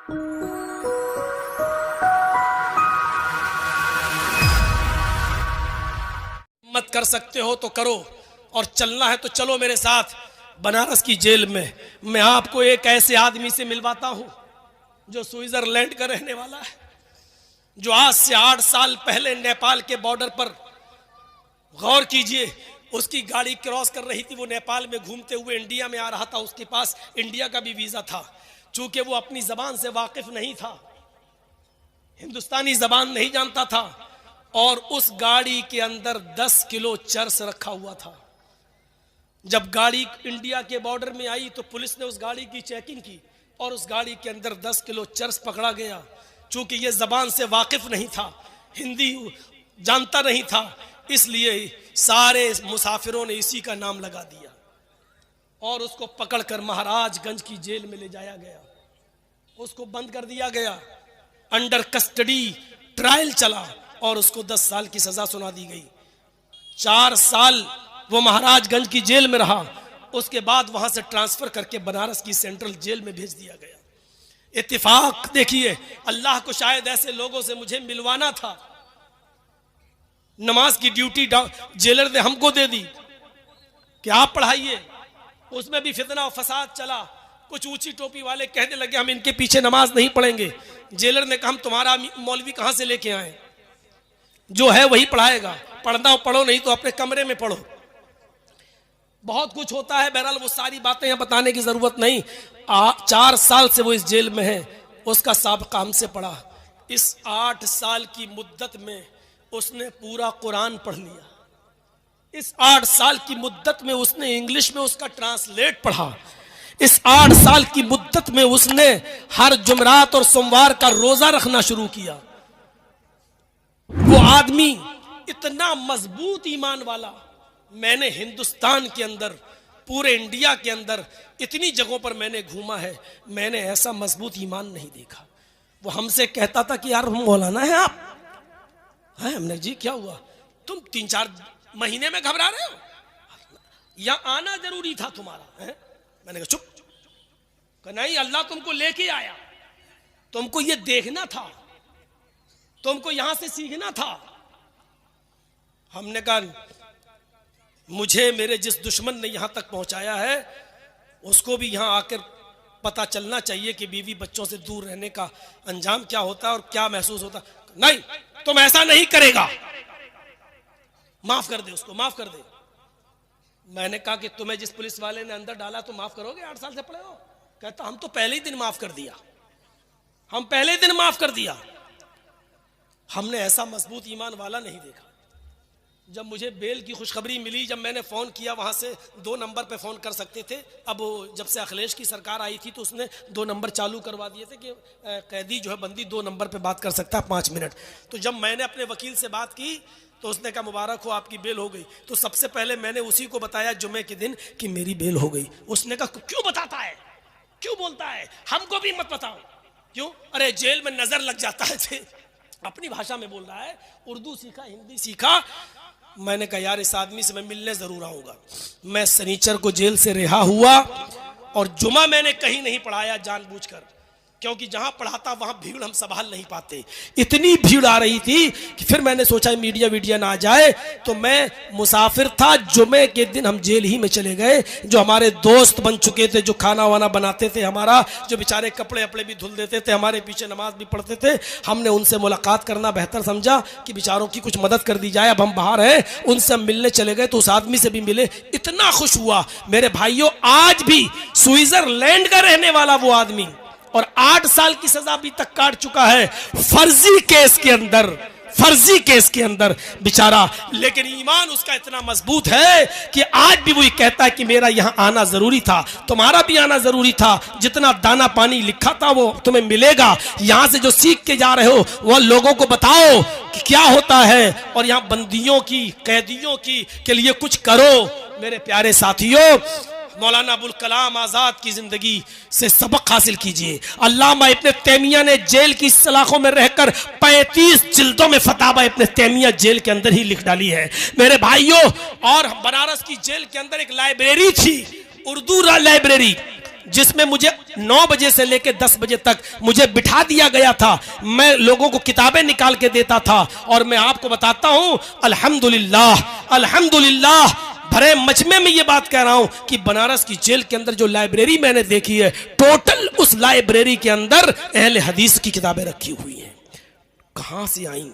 मत कर सकते हो तो करो, और चलना है तो चलो मेरे साथ बनारस की जेल में। मैं आपको एक ऐसे आदमी से मिलवाता हूं जो स्विट्जरलैंड का रहने वाला है, जो आज से 8 साल पहले नेपाल के बॉर्डर पर, गौर कीजिए, उसकी गाड़ी क्रॉस कर रही थी, वो नेपाल में घूमते हुए इंडिया में आ रहा था, उसके पास इंडिया का भी वीजा था। चूंकि वो अपनी जबान से वाकिफ नहीं था, हिंदुस्तानी जबान नहीं जानता था, और उस गाड़ी के अंदर 10 किलो चर्स रखा हुआ था। जब गाड़ी इंडिया के बॉर्डर में आई तो पुलिस ने उस गाड़ी की चेकिंग की और उस गाड़ी के अंदर 10 किलो चर्स पकड़ा गया। चूंकि ये जबान से वाकिफ नहीं था, हिंदी जानता नहीं था, इसलिए सारे मुसाफिरों ने इसी का नाम लगा दिया और उसको पकड़कर महाराजगंज की जेल में ले जाया गया। उसको बंद कर दिया गया, अंडर कस्टडी ट्रायल चला और उसको 10 साल की सजा सुना दी गई। 4 साल वो महाराजगंज की जेल में रहा, उसके बाद वहां से ट्रांसफर करके बनारस की सेंट्रल जेल में भेज दिया गया। इत्तेफाक देखिए, अल्लाह को शायद ऐसे लोगों से मुझे मिलवाना था। नमाज की ड्यूटी जेलर ने हमको दे दी कि आप पढ़ाइए, उसमें भी फितना और फसाद चला। कुछ ऊंची टोपी वाले कहने लगे हम इनके पीछे नमाज नहीं पढ़ेंगे। जेलर ने कहा हम तुम्हारा मौलवी कहां से लेके आए, जो है वही पढ़ाएगा, पढ़ना हो पढ़ो, नहीं तो अपने कमरे में पढ़ो। बहुत कुछ होता है, बहरहाल वो सारी बातें यहाँ बताने की जरूरत नहीं। 4 साल से वो इस जेल में है, उसका साबका हमसे पढ़ा। इस 8 साल की मुद्दत में उसने पूरा कुरान पढ़ लिया। इस 8 साल की मुद्दत में उसने इंग्लिश में उसका ट्रांसलेट पढ़ा। इस 8 साल की मुद्दत में उसने हर जुमरात और सोमवार का रोजा रखना शुरू किया। वो आदमी इतना मजबूत ईमान वाला, मैंने हिंदुस्तान के अंदर, पूरे इंडिया के अंदर इतनी जगहों पर मैंने घूमा है, मैंने ऐसा मजबूत ईमान नहीं देखा। वो हमसे कहता था कि यार हम मौलाना है आप हैं? हमने जी क्या हुआ, तुम 3-4 महीने में घबरा रहे हो, यहां आना जरूरी था तुम्हारा है? मैंने कहा चुप। कहा नहीं, अल्लाह तुमको लेके आया, तुमको ये देखना था, तुमको यहां से सीखना था। हमने कहा मुझे मेरे जिस दुश्मन ने यहां तक पहुंचाया है उसको भी यहां आकर पता चलना चाहिए कि बीवी बच्चों से दूर रहने का अंजाम क्या होता है और क्या महसूस होता है। नहीं, तुम ऐसा नहीं करेगा, माफ कर दे उसको, माफ कर दे। मैंने कहा कि तुम्हें जिस पुलिस वाले ने अंदर डाला तुम माफ करोगे? 8 साल से पड़े हो। कहता हम तो पहले ही दिन माफ कर दिया, हम पहले ही दिन माफ कर दिया। हमने ऐसा मजबूत ईमान वाला नहीं देखा। जब मुझे बेल की खुशखबरी मिली, जब मैंने फ़ोन किया, वहाँ से 2 नंबर पे फ़ोन कर सकते थे। अब जब से अखिलेश की सरकार आई थी तो उसने 2 नंबर चालू करवा दिए थे कि कैदी जो है बंदी 2 नंबर पे बात कर सकता है 5 मिनट। तो जब मैंने अपने वकील से बात की तो उसने कहा मुबारक हो आपकी बेल हो गई। तो सबसे पहले मैंने उसी को बताया जुमे के दिन कि मेरी बेल हो गई। उसने कहा क्यों बताता है, क्यों बोलता है, हमको भी मत बताओ। क्यों? अरे जेल में नजर लग जाता है। अपनी भाषा में बोल रहा है, उर्दू सीखा, हिंदी सीखा। मैंने कहा यार इस आदमी से मैं मिलने जरूर आऊंगा। मैं शनिचर को जेल से रिहा हुआ और जुमा मैंने कहीं नहीं पढ़ाया जानबूझकर, क्योंकि जहां पढ़ाता वहां भीड़ हम संभाल नहीं पाते। इतनी भीड़ आ रही थी कि फिर मैंने सोचा मीडिया वीडिया ना आ जाए, तो मैं मुसाफिर था। जुमे के दिन हम जेल ही में चले गए। जो हमारे दोस्त बन चुके थे, जो खाना वाना बनाते थे हमारा, जो बेचारे कपड़े अपड़े भी धुल देते थे, हमारे पीछे नमाज भी पढ़ते थे, हमने उनसे मुलाकात करना बेहतर समझा कि बेचारों की कुछ मदद कर दी जाए। अब हम बाहर हैं, उनसे हम मिलने चले गए तो उस आदमी से भी मिले। इतना खुश हुआ मेरे भाइयों। आज भी स्विट्जरलैंड का रहने वाला वो आदमी, और 8 साल की सजा अभी तक काट चुका है फर्जी केस के अंदर, फर्जी केस के अंदर बेचारा। लेकिन ईमान उसका इतना मजबूत है कि आज भी वही कहता है कि मेरा यहां आना जरूरी था, तुम्हारा भी आना जरूरी था। जितना दाना पानी लिखा था वो तुम्हें मिलेगा। यहां से जो सीख के जा रहे हो वो लोगों को बताओ कि क्या होता है, और यहां बंदियों की, कैदियों की के लिए कुछ करो। मेरे प्यारे साथियों, मौलाना अबुल कलाम आजाद की जिंदगी से सबक हासिल कीजिए। अल्लामा इब्ने तैमिया ने जेल की सलाखों में रहकर 35 जिल्दों में फतावा इब्ने तैमिया जेल के अंदर ही लिख डाली है मेरे भाइयों। और बनारस की जेल के अंदर एक लाइब्रेरी थी, उर्दू लाइब्रेरी, जिसमें मुझे 9 बजे से लेकर 10 बजे तक मुझे बिठा दिया गया था। मैं लोगों को किताबें निकाल के देता था और मैं आपको बताता हूं अल्हम्दुलिल्लाह अल्हम्दुलिल्लाह भरे मजमे में ये बात कह रहा हूं कि बनारस की जेल के अंदर जो लाइब्रेरी मैंने देखी है, टोटल उस लाइब्रेरी के अंदर अहले हदीस की किताबें रखी हुई हैं। कहां से आई,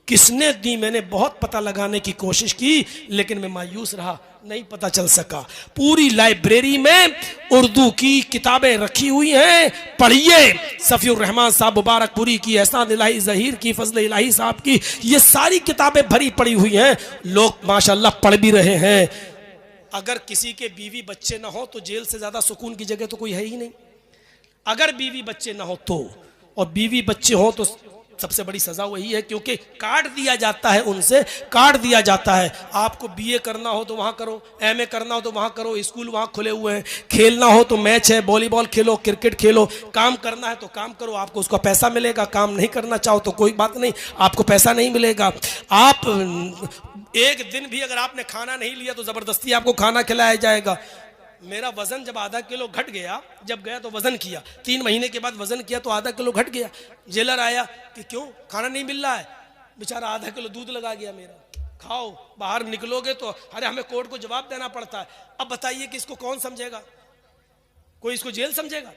किसने दी, मैंने बहुत पता लगाने की कोशिश की लेकिन मैं मायूस रहा, नहीं पता चल सका। पूरी लाइब्रेरी में उर्दू की किताबें रखी हुई हैं, पढ़िए। सफीउर रहमान साहब मुबारकपुरी की, एहसान इलाही ज़हीर की, फजल इलाही साहब की, ये सारी किताबें भरी पड़ी हुई हैं। लोग माशाल्लाह पढ़ भी रहे हैं। अगर किसी के बीवी बच्चे ना हो तो जेल से ज्यादा सुकून की जगह तो कोई है ही नहीं। अगर बीवी बच्चे ना हो तो, और बीवी बच्चे हो तो सबसे बड़ी सजा वही है, क्योंकि काट दिया जाता है, उनसे काट दिया जाता है। आपको बीए करना हो तो वहां करो, एमए करना हो तो वहां करो, स्कूल वहां खुले हुए हैं, खेलना हो तो मैच है, वॉलीबॉल खेलो, क्रिकेट खेलो, काम करना है तो काम करो, आपको उसका पैसा मिलेगा। काम नहीं करना चाहो तो कोई बात नहीं, आपको पैसा नहीं मिलेगा। आप एक दिन भी अगर आपने खाना नहीं लिया तो जबरदस्ती आपको खाना खिलाया जाएगा। मेरा वजन जब आधा किलो घट गया, जब गया तो वजन किया, 3 महीने के बाद वजन किया तो आधा किलो घट गया। जेलर आया कि क्यों खाना नहीं मिल रहा है, बेचारा आधा किलो दूध लगा गया मेरा, खाओ, बाहर निकलोगे तो अरे हमें कोर्ट को जवाब देना पड़ता है। अब बताइए कि इसको कौन समझेगा, कोई इसको जेल समझेगा?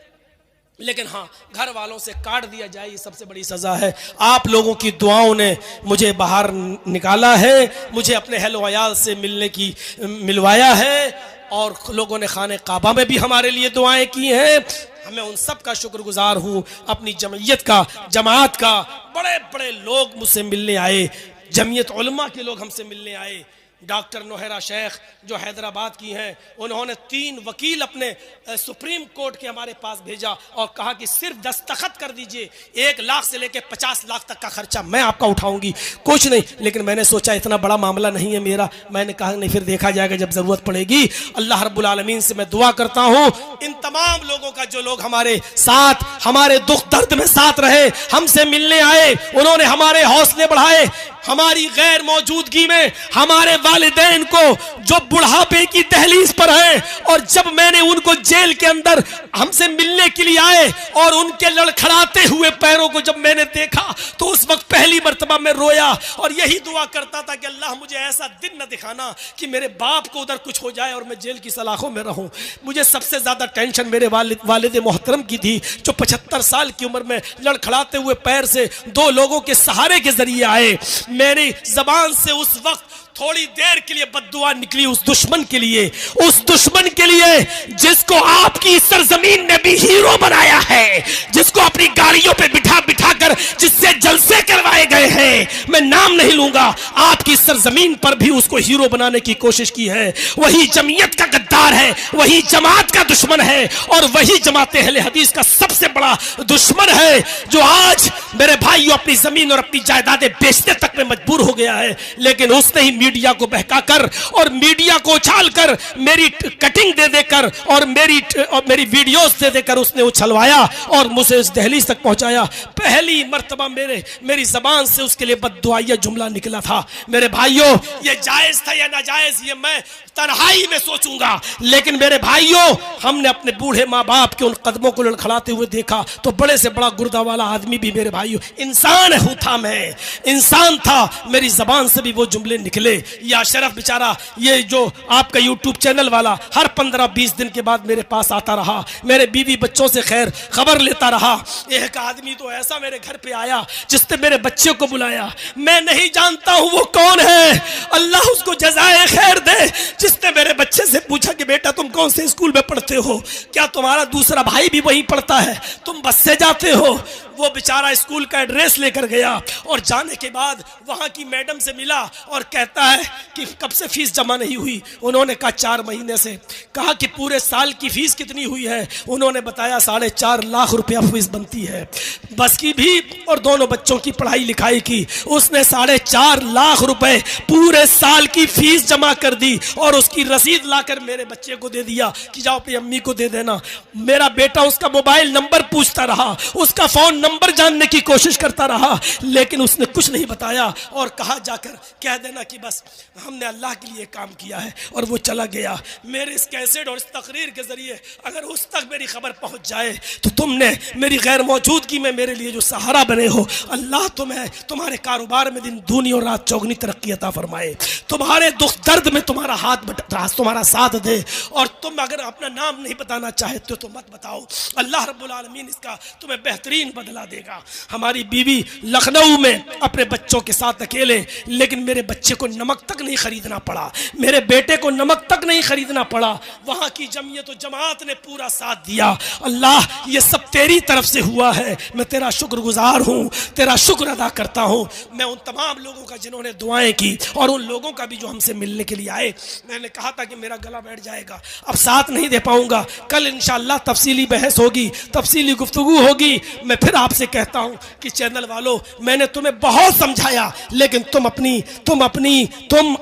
लेकिन हाँ, घर वालों से काट दिया जाए, ये सबसे बड़ी सजा है। आप लोगों की दुआओं ने मुझे बाहर निकाला है, मुझे अपने अहल वयाल से मिलवाया है, और लोगों ने खाने काबा में भी हमारे लिए दुआएं की हैं। हमें उन सब का शुक्रगुजार हूँ, अपनी जमयत का, जमात का। बड़े बड़े लोग मुझसे मिलने आए, जमियत उलमा के लोग हमसे मिलने आए। डॉक्टर नोहरा शेख जो हैदराबाद की हैं, उन्होंने 3 वकील अपने सुप्रीम कोर्ट के हमारे पास भेजा और कहा कि सिर्फ दस्तखत कर दीजिए, 1 लाख से लेकर 50 लाख तक का खर्चा मैं आपका उठाऊंगी, कुछ नहीं। लेकिन मैंने सोचा इतना बड़ा मामला नहीं है मेरा, मैंने कहा नहीं, फिर देखा जाएगा जब जरूरत पड़ेगी। अल्लाह रब्बुल आलमीन से मैं दुआ करता हूँ इन तमाम लोगों का जो लोग हमारे साथ, हमारे दुख दर्द में साथ रहे, हमसे मिलने आए, उन्होंने हमारे हौसले बढ़ाए। हमारी गैर मौजूदगी में हमारे वालिदैन को जो बुढ़ापे की दहलीज पर है, और जब मैंने उनको जेल के अंदर हमसे मिलने के लिए आए और उनके लड़खड़ाते हुए पैरों को जब मैंने देखा तो उस वक्त पहली मर्तबा मैं रोया और यही दुआ करता था कि अल्लाह मुझे ऐसा दिन न दिखाना कि मेरे बाप को उधर कुछ हो जाए और मैं जेल की सलाखों में रहूं। मुझे सबसे ज्यादा टेंशन मेरे वालिद मोहतरम की थी, जो 75 साल की उम्र में लड़खड़ाते हुए पैर से 2 लोगों के सहारे के जरिए आए। मेरी जबान से उस वक्त थोड़ी देर के लिए बद्दुआ निकली उस दुश्मन के लिए जिसको आपकी सरजमीन ने भी हीरो बनाया है, जिसको अपनी गाड़ियों पे बिठा बिठा कर जिससे जलसे करवाए गए हैं, मैं नाम नहीं लूंगा, आपकी सरजमीन पर भी उसको हीरो बनाने की कोशिश की है। वही जमीयत का गद्दार है, वही जमात का दुश्मन है, और वही जमात अहले हदीस का सबसे बड़ा दुश्मन है, जो आज मेरे भाइयों अपनी जमीन और अपनी जायदादें बेचने तक में मजबूर हो गया है। लेकिन उसने ही मीडिया को बहकाकर और मीडिया को उछालकर, मेरी कटिंग दे देकर और मेरी वीडियोस दे देकर उसने उछलवाया और मुझे इस दहलीज तक पहुंचाया। पहली मर्तबा मेरी जबान से उसके लिए बद्दुआ जुमला निकला था। मेरे भाइयों, ये जायज था या नाजायज ये मैं तन्हाई में सोचूंगा, लेकिन मेरे भाइयों, हमने अपने बूढ़े माँ बाप के उन कदमों को लड़खड़ाते हुए देखा तो बड़े से बड़ा गुर्दा वाला आदमी भी मेरे भाइयों इंसान था, मैं इंसान था, मेरी जबान से भी वो जुमले निकले। या शरफ बेचारा, ये जो आपका यूट्यूब चैनल वाला, हर 15-20 दिन के बाद मेरे पास आता रहा, मेरे बीवी बच्चों से खैर खबर लेता रहा। एक आदमी तो ऐसा मेरे घर पे आया जिसने मेरे बच्चे को बुलाया, मैं नहीं जानता हूं वो कौन है, अल्लाह उसको जज़ाए खैर दे, जिसने मेरे बच्चे से पूछा कि बेटा तुम कौन से स्कूल में पढ़ते हो, क्या तुम्हारा दूसरा भाई भी वहीं पढ़ता है, तुम बस से जाते हो। वो बेचारा स्कूल का एड्रेस लेकर गया और जाने के बाद वहां की मैडम से मिला और कहता है कि कब से फीस जमा नहीं हुई। उन्होंने कहा 4 महीने से। कहा कि पूरे साल की फीस कितनी हुई है? उन्होंने बताया 4.5 लाख रुपया फीस बनती है, बस की भी और दोनों बच्चों की पढ़ाई लिखाई की। उसने 4.5 लाख रुपए पूरे साल की फीस जमा कर दी और उसकी रसीद लाकर मेरे बच्चे को दे दिया कि जाओ अपनी अम्मी को दे देना। मेरा बेटा उसका मोबाइल नंबर पूछता रहा, उसका फोन नंबर जानने की कोशिश करता रहा, लेकिन उसने कुछ नहीं बताया और कहा जाकर कह देना कि बस हमने अल्लाह के लिए काम किया है, और वो चला गया। मेरे इस कैसेट और इस तकरीर के जरिए अगर उस तक मेरी खबर पहुंच जाए तो तुमने मेरी गैर मौजूदगी में मेरे लिए जो सहारा बने हो, अल्लाह तुम्हें तुम्हारे कारोबार में दिन दूनी और रात चौगनी तरक्की अता फरमाए, तुम्हारे दुख दर्द में तुम्हारा तुम्हारा साथ दे। और तुम अगर अपना नाम नहीं बताना चाहते तो मत बताओ, अल्लाह रब्बुल आलमीन इसका तुम्हें बेहतरीन बदला देगा। हमारी बीवी लखनऊ में अपने बच्चों के साथ अकेले, लेकिन मेरे बच्चे को नमक तक नहीं खरीदना पड़ा, मेरे बेटे को नमक तक नहीं खरीदना पड़ा, वहां की जमीयत और जमात ने पूरा साथ दिया। अल्लाह ये सब तेरी तरफ से हुआ है, मैं तेरा शुक्रगुजार हूँ, तेरा शुक्र अदा करता हूँ। मैं उन तमाम लोगों का जिन्होंने दुआएं की और उन लोगों का भी जो हमसे मिलने के लिए आए। मैंने कहा था कि मेरा गला बैठ जाएगा, अब साथ नहीं दे पाऊंगा, कल इंशाअल्लाह तफसीली बहस होगी, तफसीली गुफ्तगू होगी। मैं फिर आपसे कहता हूँ कि चैनल वालों, मैंने तुम्हें बहुत समझाया, लेकिन तुम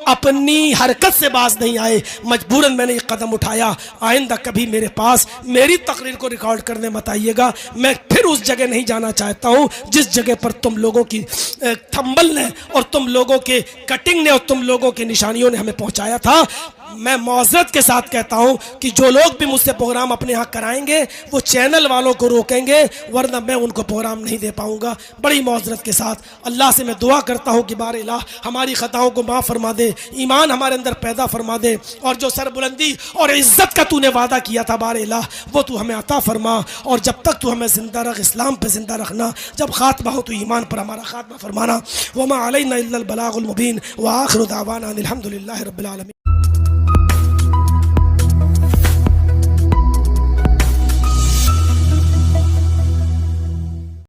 अपनी हरकत से बाज नहीं आए, मजबूरन मैंने एक कदम उठाया। आइंदा कभी मेरे पास मेरी तकरीर को रिकॉर्ड करने मत आइएगा, मैं फिर उस जगह नहीं जाना चाहता हूँ जिस जगह पर तुम लोगों की थंबल ने और तुम लोगों के कटिंग ने और तुम लोगों की निशानियों ने हमें पहुंचाया था। मैं मौजरत के साथ कहता हूं कि जो लोग भी मुझसे प्रोग्राम अपने यहाँ कराएंगे वो चैनल वालों को रोकेंगे, वरना मैं उनको प्रोग्राम नहीं दे पाऊंगा। बड़ी मौजरत के साथ अल्लाह से मैं दुआ करता हूं कि बार इलाह हमारी खताओं को माफ़ फरमा दे, ईमान हमारे अंदर पैदा फरमा दे, और जो सरबुलंदी और इज्जत का तूने वादा किया था बार इलाह, वो तू हमें अता फरमा। और जब तक तू हमें जिंदा रख, इस्लाम पर जिंदा रखना, जब खात्मा हो तो ईमान पर हमारा खात्मा फरमाना। वमा अलैना इल्लल बलागुल मुबीन व आखिरु दावाना अनिल हम्दुलिल्लाहि रब्बिल आलमीन।